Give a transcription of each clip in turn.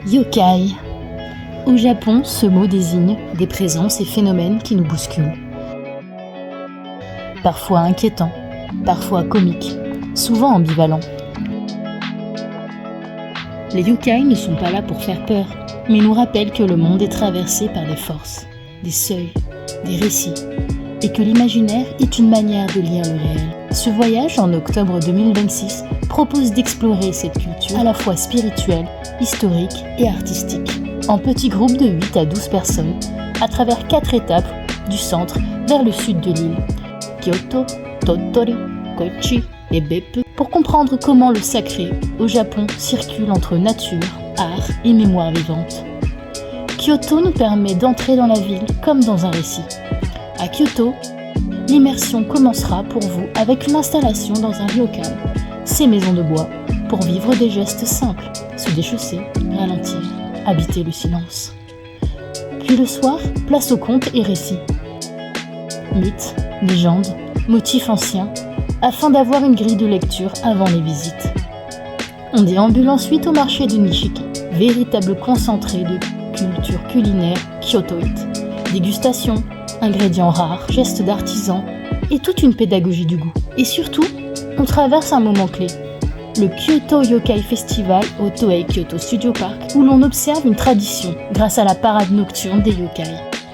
Yokai. Au Japon, ce mot désigne des présences et phénomènes qui nous bousculent. Parfois inquiétants, parfois comiques, souvent ambivalents. Les yokai ne sont pas là pour faire peur, mais nous rappellent que le monde est traversé par des forces, des seuils, des récits, et que l'imaginaire est une manière de lire le réel. Ce voyage en octobre 2026 propose d'explorer cette culture à la fois spirituelle, historique et artistique, en petits groupes de 8 à 12 personnes, à travers 4 étapes du centre vers le sud de l'île, Kyoto, Tottori, Kochi et Beppu, pour comprendre comment le sacré au Japon circule entre nature, art et mémoire vivante. Kyoto nous permet d'entrer dans la ville comme dans un récit. À Kyoto, l'immersion commencera pour vous avec une installation dans un ryokan, ces maisons de bois, pour vivre des gestes simples, se déchausser, ralentir, habiter le silence. Puis le soir, place aux contes et récits. Mythes, légendes, motifs anciens, afin d'avoir une grille de lecture avant les visites. On déambule ensuite au marché de Nishiki, véritable concentré de culture culinaire kyotoïte. Dégustation, ingrédients rares, gestes d'artisans et toute une pédagogie du goût. Et surtout, on traverse un moment clé, le Kyoto Yokai Festival au Toei Kyoto Studio Park, où l'on observe une tradition grâce à la parade nocturne des yokai.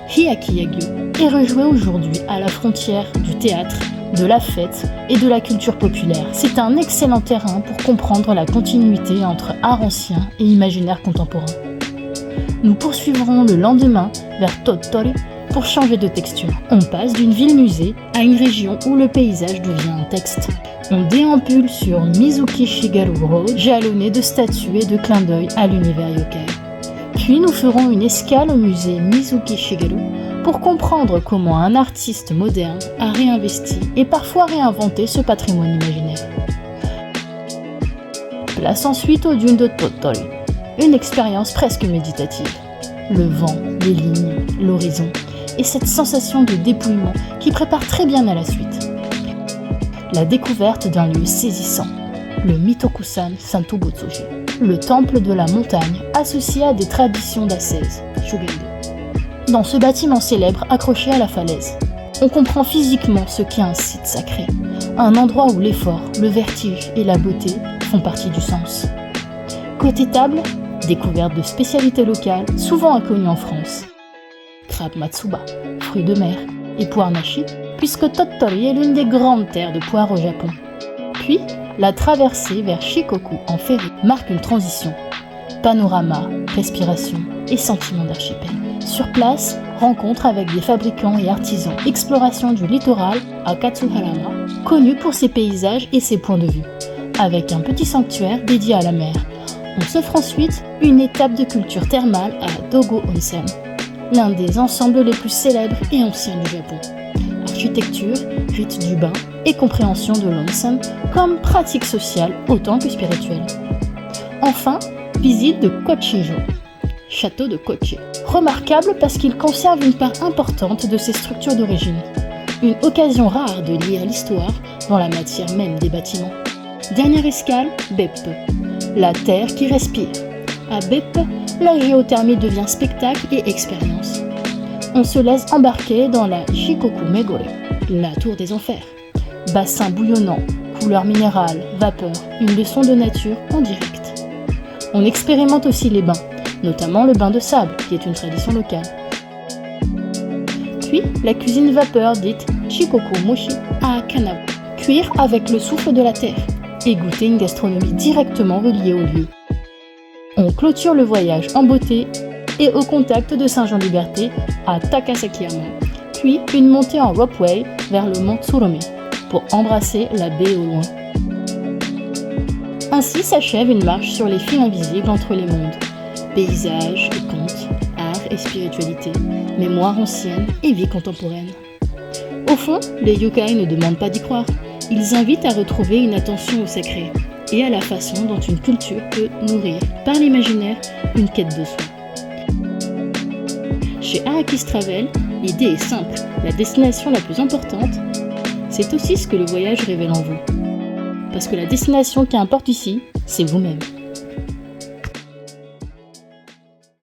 Hyaki Yagyo est rejoué aujourd'hui à la frontière du théâtre, de la fête et de la culture populaire. C'est un excellent terrain pour comprendre la continuité entre art ancien et imaginaire contemporain. Nous poursuivrons le lendemain vers Tottori pour changer de texture. On passe d'une ville-musée à une région où le paysage devient un texte. On déambule sur Mizuki Shigeru Road, jalonné de statues et de clins d'œil à l'univers yokai. Puis nous ferons une escale au musée Mizuki Shigeru pour comprendre comment un artiste moderne a réinvesti et parfois réinventé ce patrimoine imaginaire. Place ensuite aux dunes de Tottori, une expérience presque méditative. Le vent, les lignes, l'horizon et cette sensation de dépouillement qui prépare très bien à la suite. La découverte d'un lieu saisissant, le Mitokusan Santobutsuji, le temple de la montagne associé à des traditions d'ascèse, Shugendo. Dans ce bâtiment célèbre accroché à la falaise, on comprend physiquement ce qu'est un site sacré, un endroit où l'effort, le vertige et la beauté font partie du sens. Côté table, découverte de spécialités locales souvent inconnues en France. Crabe matsuba, fruits de mer et poire nashi, puisque Tottori est l'une des grandes terres de poire au Japon. Puis, la traversée vers Shikoku en ferry marque une transition. Panorama, respiration et sentiment d'archipel. Sur place, rencontre avec des fabricants et artisans. Exploration du littoral à Katsuharama, connu pour ses paysages et ses points de vue, avec un petit sanctuaire dédié à la mer. On s'offre ensuite une étape de culture thermale à Dogo Onsen, l'un des ensembles les plus célèbres et anciens du Japon. Architecture, rite du bain et compréhension de l'onsen comme pratique sociale autant que spirituelle. Enfin, visite de Kochijo, château de Kochi. Remarquable parce qu'il conserve une part importante de ses structures d'origine. Une occasion rare de lire l'histoire dans la matière même des bâtiments. Dernière escale, Beppu, la terre qui respire. À Beppu, la géothermie devient spectacle et expérience. On se laisse embarquer dans la Shikoku Megore, la tour des enfers. Bassin bouillonnant, couleurs minérales, vapeur, une leçon de nature en direct. On expérimente aussi les bains, notamment le bain de sable, qui est une tradition locale. Puis, la cuisine vapeur dite Shikoku Moshi à Kanawa. Cuire avec le souffle de la terre et goûter une gastronomie directement reliée au lieu. On clôture le voyage en beauté et au contact de Saint-Jean-Liberté à Takasakiyama, puis une montée en ropeway vers le mont Tsurome pour embrasser la baie au loin. Ainsi s'achève une marche sur les fils invisibles entre les mondes. Paysages et contes, art et spiritualité, mémoire ancienne et vie contemporaine. Au fond, les yokai ne demandent pas d'y croire. Ils invitent à retrouver une attention au sacré et à la façon dont une culture peut nourrir, par l'imaginaire, une quête de soi. Chez Arrakis Travel, l'idée est simple. La destination la plus importante, c'est aussi ce que le voyage révèle en vous. Parce que la destination qui importe ici, c'est vous-même.